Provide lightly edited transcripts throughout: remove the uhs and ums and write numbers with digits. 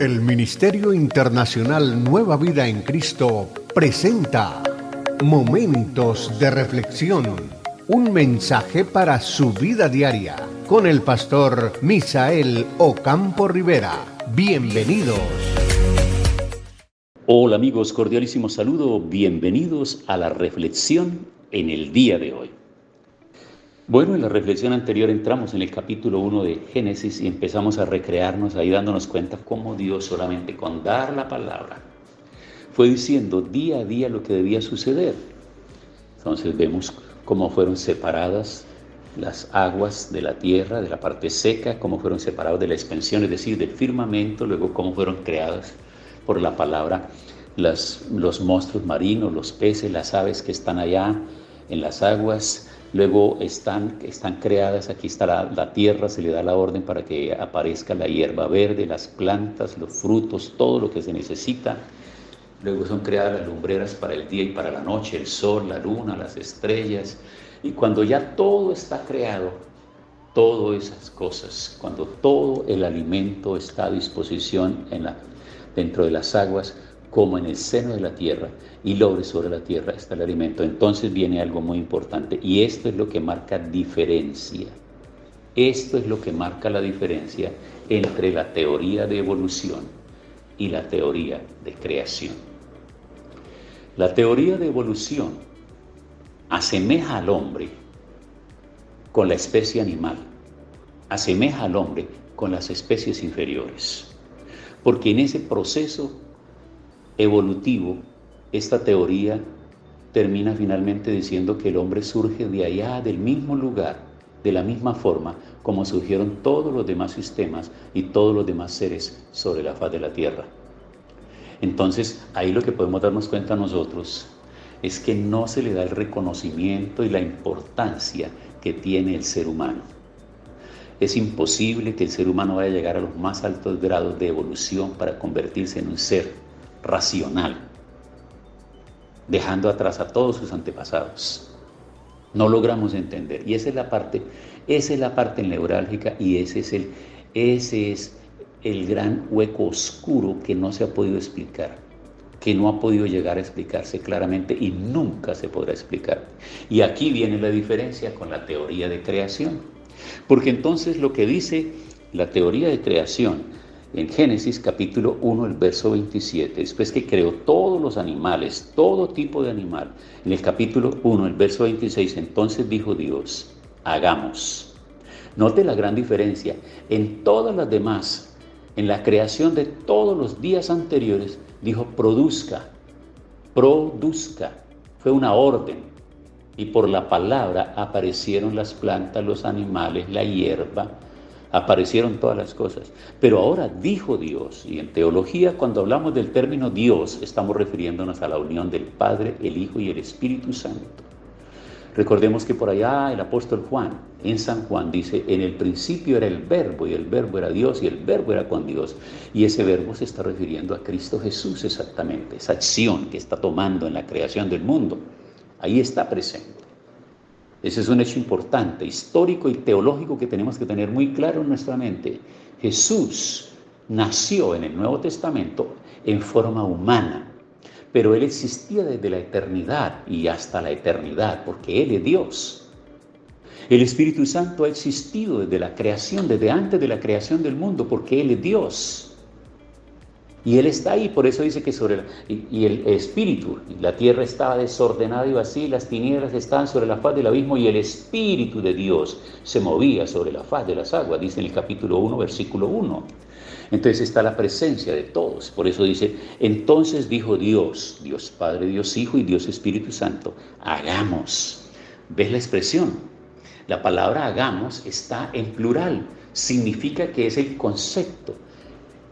El Ministerio Internacional Nueva Vida en Cristo presenta Momentos de Reflexión, un mensaje para su vida diaria, con el pastor Misael Ocampo Rivera. Bienvenidos. Hola amigos, cordialísimo saludo, bienvenidos a la reflexión en el día de hoy. Bueno, en la reflexión anterior entramos en el capítulo 1 de Génesis y empezamos a recrearnos ahí dándonos cuenta cómo Dios solamente con dar la palabra fue diciendo día a día lo que debía suceder. Entonces vemos cómo fueron separadas las aguas de la tierra, de la parte seca, cómo fueron separados de la expansión, es decir, del firmamento, luego cómo fueron creadas por la palabra los monstruos marinos, los peces, las aves que están allá en las aguas. Luego están creadas, aquí está la tierra, se le da la orden para que aparezca la hierba verde, las plantas, los frutos, todo lo que se necesita. Luego son creadas las lumbreras para el día y para la noche, el sol, la luna, las estrellas. Y cuando ya todo está creado, todas esas cosas, cuando todo el alimento está a disposición dentro de las aguas, como en el seno de la tierra, y sobre la tierra está el alimento. Entonces viene algo muy importante, y esto es lo que marca diferencia. Esto es lo que marca la diferencia entre la teoría de evolución y la teoría de creación. La teoría de evolución asemeja al hombre con la especie animal, asemeja al hombre con las especies inferiores, porque en ese proceso evolutivo, esta teoría termina finalmente diciendo que el hombre surge de allá, del mismo lugar, de la misma forma como surgieron todos los demás sistemas y todos los demás seres sobre la faz de la tierra. Entonces, ahí lo que podemos darnos cuenta nosotros es que no se le da el reconocimiento y la importancia que tiene el ser humano. Es imposible que el ser humano vaya a llegar a los más altos grados de evolución para convertirse en un ser racional, dejando atrás a todos sus antepasados. No logramos entender, y esa es la parte neurálgica, y ese es el gran hueco oscuro que no se ha podido explicar, que no ha podido llegar a explicarse claramente y nunca se podrá explicar. Y aquí viene la diferencia con la teoría de creación, porque entonces lo que dice la teoría de creación en Génesis capítulo 1, el verso 27, después que creó todos los animales, todo tipo de animal, en el capítulo 1, el verso 26, entonces dijo Dios, hagamos. Note la gran diferencia. En todas las demás, en la creación de todos los días anteriores, dijo produzca. Fue una orden. Y por la palabra aparecieron las plantas, los animales, la hierba, aparecieron todas las cosas. Pero ahora dijo Dios, y en teología cuando hablamos del término Dios estamos refiriéndonos a la unión del Padre, el Hijo y el Espíritu Santo. Recordemos que por allá el apóstol Juan, en San Juan, dice, en el principio era el Verbo, y el Verbo era Dios, y el Verbo era con Dios. Y ese Verbo se está refiriendo a Cristo Jesús exactamente, esa acción que está tomando en la creación del mundo. Ahí está presente. Ese es un hecho importante, histórico y teológico que tenemos que tener muy claro en nuestra mente. Jesús nació en el Nuevo Testamento en forma humana, pero Él existía desde la eternidad y hasta la eternidad, porque Él es Dios. El Espíritu Santo ha existido desde la creación, desde antes de la creación del mundo, porque Él es Dios. Y Él está ahí, por eso dice que y el Espíritu, la tierra estaba desordenada y vacía, las tinieblas estaban sobre la faz del abismo, y el Espíritu de Dios se movía sobre la faz de las aguas, dice en el capítulo 1, versículo 1. Entonces está la presencia de todos, por eso dice, entonces dijo Dios, Dios Padre, Dios Hijo y Dios Espíritu Santo, hagamos. ¿Ves la expresión? La palabra hagamos está en plural, significa que es el concepto.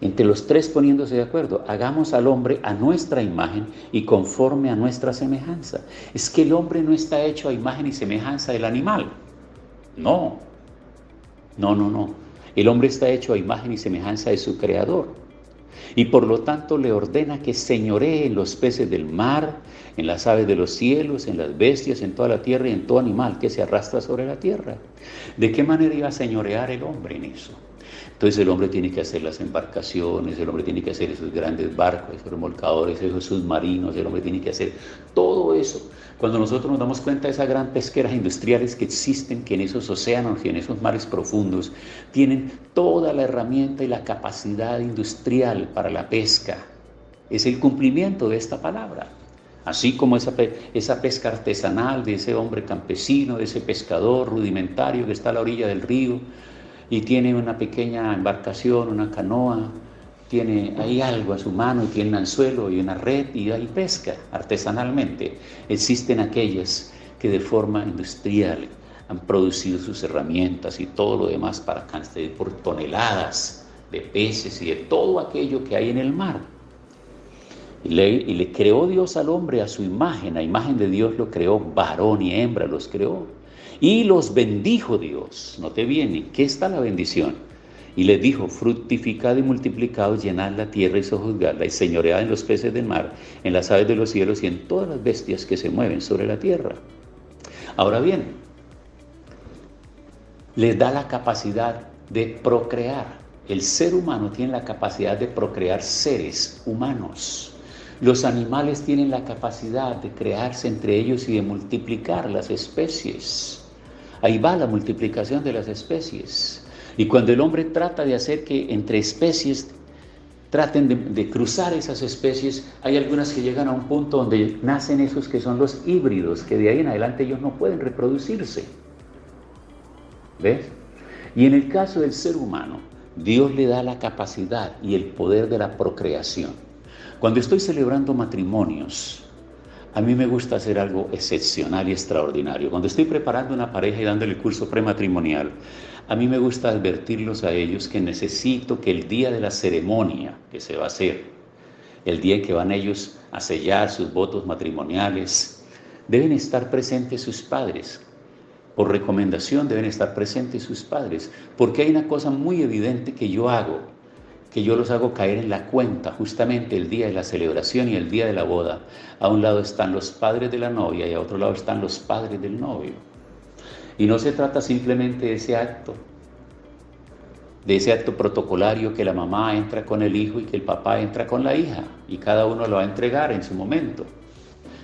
Entre los tres poniéndose de acuerdo, hagamos al hombre a nuestra imagen y conforme a nuestra semejanza. Es que el hombre no está hecho a imagen y semejanza del animal. No. El hombre está hecho a imagen y semejanza de su creador. Y por lo tanto le ordena que señoree en los peces del mar, en las aves de los cielos, en las bestias, en toda la tierra y en todo animal que se arrastra sobre la tierra. ¿De qué manera iba a señorear el hombre en eso? Entonces el hombre tiene que hacer las embarcaciones, el hombre tiene que hacer esos grandes barcos, esos remolcadores, esos submarinos, el hombre tiene que hacer todo eso. Cuando nosotros nos damos cuenta de esas grandes pesqueras industriales que existen, que en esos océanos y en esos mares profundos tienen toda la herramienta y la capacidad industrial para la pesca, es el cumplimiento de esta palabra. Así como esa pesca artesanal de ese hombre campesino, de ese pescador rudimentario que está a la orilla del río y tiene una pequeña embarcación, una canoa, tiene ahí algo a su mano y tiene un anzuelo y una red y ahí pesca artesanalmente. Existen aquellas que de forma industrial han producido sus herramientas y todo lo demás para conseguir por toneladas de peces y de todo aquello que hay en el mar. Y le creó Dios al hombre a su imagen, a imagen de Dios lo creó, varón y hembra los creó. Y los bendijo Dios. Note bien, ¿en qué está la bendición? Y les dijo, fructificad y multiplicaos, llenad la tierra y sojuzgadla, y señoread en los peces del mar, en las aves de los cielos y en todas las bestias que se mueven sobre la tierra. Ahora bien, les da la capacidad de procrear. El ser humano tiene la capacidad de procrear seres humanos. Los animales tienen la capacidad de crearse entre ellos y de multiplicar las especies. Ahí va la multiplicación de las especies. Y cuando el hombre trata de hacer que entre especies traten de cruzar esas especies, hay algunas que llegan a un punto donde nacen esos que son los híbridos, que de ahí en adelante ellos no pueden reproducirse. ¿Ves? Y en el caso del ser humano, Dios le da la capacidad y el poder de la procreación. Cuando estoy celebrando matrimonios, a mí me gusta hacer algo excepcional y extraordinario. Cuando estoy preparando una pareja y dándole el curso prematrimonial, a mí me gusta advertirlos a ellos que necesito que el día de la ceremonia que se va a hacer, el día en que van ellos a sellar sus votos matrimoniales, deben estar presentes sus padres. Por recomendación deben estar presentes sus padres, porque hay una cosa muy evidente que yo hago, que yo los hago caer en la cuenta justamente el día de la celebración y el día de la boda. A un lado están los padres de la novia y a otro lado están los padres del novio. Y no se trata simplemente de ese acto protocolario que la mamá entra con el hijo y que el papá entra con la hija y cada uno lo va a entregar en su momento,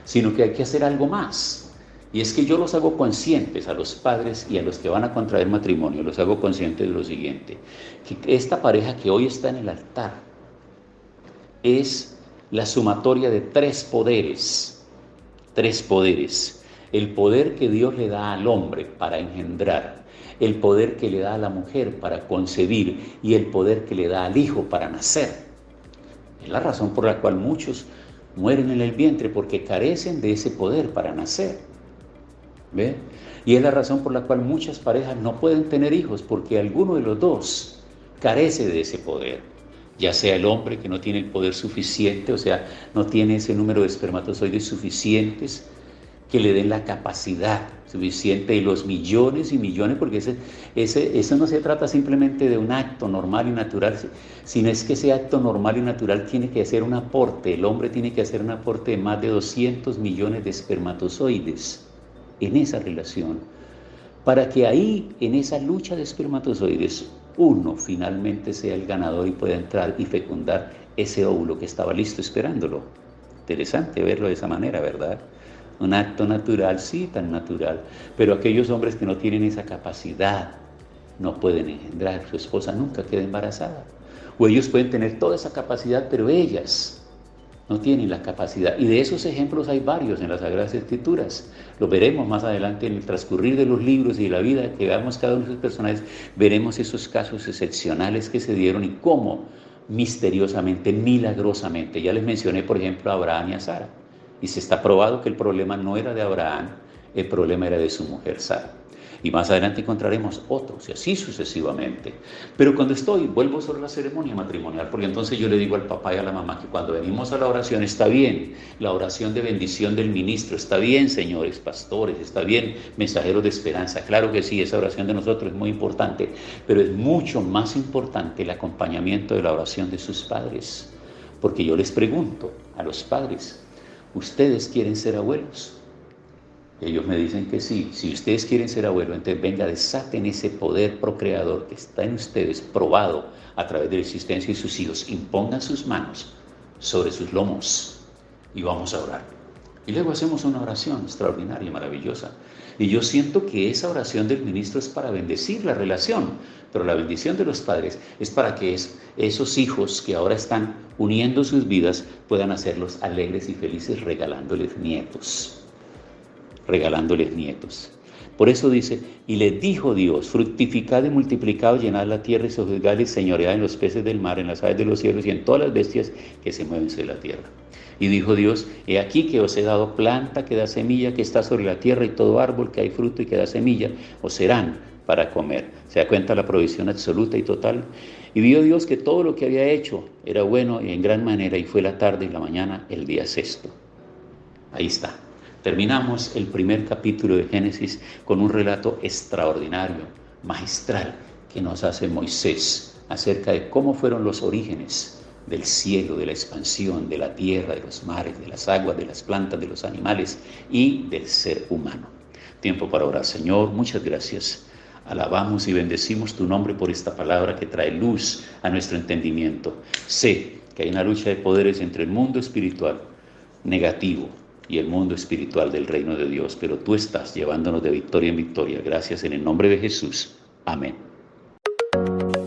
sino que hay que hacer algo más. Y es que yo los hago conscientes a los padres y a los que van a contraer matrimonio, los hago conscientes de lo siguiente, que esta pareja que hoy está en el altar es la sumatoria de tres poderes. El poder que Dios le da al hombre para engendrar, el poder que le da a la mujer para concebir y el poder que le da al hijo para nacer. Es la razón por la cual muchos mueren en el vientre, porque carecen de ese poder para nacer. ¿Ve? Y es la razón por la cual muchas parejas no pueden tener hijos, porque alguno de los dos carece de ese poder, ya sea el hombre que no tiene el poder suficiente, o sea, no tiene ese número de espermatozoides suficientes que le den la capacidad suficiente, y los millones y millones, porque eso no se trata simplemente de un acto normal y natural, sino es que ese acto normal y natural tiene que hacer un aporte, el hombre tiene que hacer un aporte de más de 200 millones de espermatozoides en esa relación, para que ahí, en esa lucha de espermatozoides, uno finalmente sea el ganador y pueda entrar y fecundar ese óvulo que estaba listo esperándolo. Interesante verlo de esa manera, ¿verdad? Un acto natural, sí, tan natural, pero aquellos hombres que no tienen esa capacidad no pueden engendrar, su esposa nunca queda embarazada, o ellos pueden tener toda esa capacidad, pero ellas no tienen la capacidad. Y de esos ejemplos hay varios en las Sagradas Escrituras. Lo veremos más adelante en el transcurrir de los libros y de la vida que veamos cada uno de esos personajes. Veremos esos casos excepcionales que se dieron y cómo misteriosamente, milagrosamente. Ya les mencioné, por ejemplo, a Abraham y a Sara. Y se está probado que el problema no era de Abraham, el problema era de su mujer Sara. Y más adelante encontraremos otros, y así sucesivamente. Pero cuando vuelvo sobre la ceremonia matrimonial, porque entonces yo le digo al papá y a la mamá que cuando venimos a la oración está bien, la oración de bendición del ministro, está bien, señores pastores, está bien, mensajeros de esperanza, claro que sí, esa oración de nosotros es muy importante, pero es mucho más importante el acompañamiento de la oración de sus padres. Porque yo les pregunto a los padres, ¿ustedes quieren ser abuelos? Ellos me dicen que sí. Si ustedes quieren ser abuelos, entonces venga, desaten ese poder procreador que está en ustedes, probado a través de la existencia de sus hijos. Impongan sus manos sobre sus lomos y vamos a orar. Y luego hacemos una oración extraordinaria, maravillosa. Y yo siento que esa oración del ministro es para bendecir la relación, pero la bendición de los padres es para que esos hijos que ahora están uniendo sus vidas puedan hacerlos alegres y felices regalándoles nietos. Por eso dice, y les dijo Dios, fructificad y multiplicad, llenad la tierra y sojuzgad y señoread en los peces del mar, en las aves de los cielos y en todas las bestias que se mueven sobre la tierra. Y dijo Dios, he aquí que os he dado planta que da semilla, que está sobre la tierra, y todo árbol que hay fruto y que da semilla, os serán para comer. ¿Se da cuenta la provisión absoluta y total? Y vio Dios que todo lo que había hecho era bueno y en gran manera, y fue la tarde y la mañana el día sexto. Ahí está. Terminamos el primer capítulo de Génesis con un relato extraordinario, magistral, que nos hace Moisés acerca de cómo fueron los orígenes del cielo, de la expansión, de la tierra, de los mares, de las aguas, de las plantas, de los animales y del ser humano. Tiempo para orar. Señor, muchas gracias. Alabamos y bendecimos tu nombre por esta palabra que trae luz a nuestro entendimiento. Sé que hay una lucha de poderes entre el mundo espiritual negativo y el mundo espiritual del reino de Dios, pero tú estás llevándonos de victoria en victoria. Gracias en el nombre de Jesús. Amén.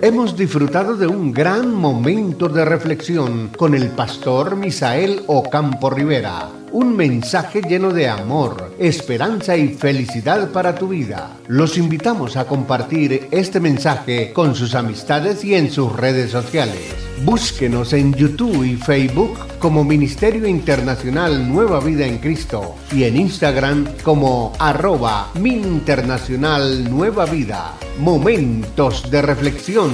Hemos disfrutado de un gran momento de reflexión con el pastor Misael Ocampo Rivera. Un mensaje lleno de amor, esperanza y felicidad para tu vida. Los invitamos a compartir este mensaje con sus amistades y en sus redes sociales. Búsquenos en YouTube y Facebook como Ministerio Internacional Nueva Vida en Cristo y en Instagram como @MinInternacional Nueva Vida. Momentos de reflexión.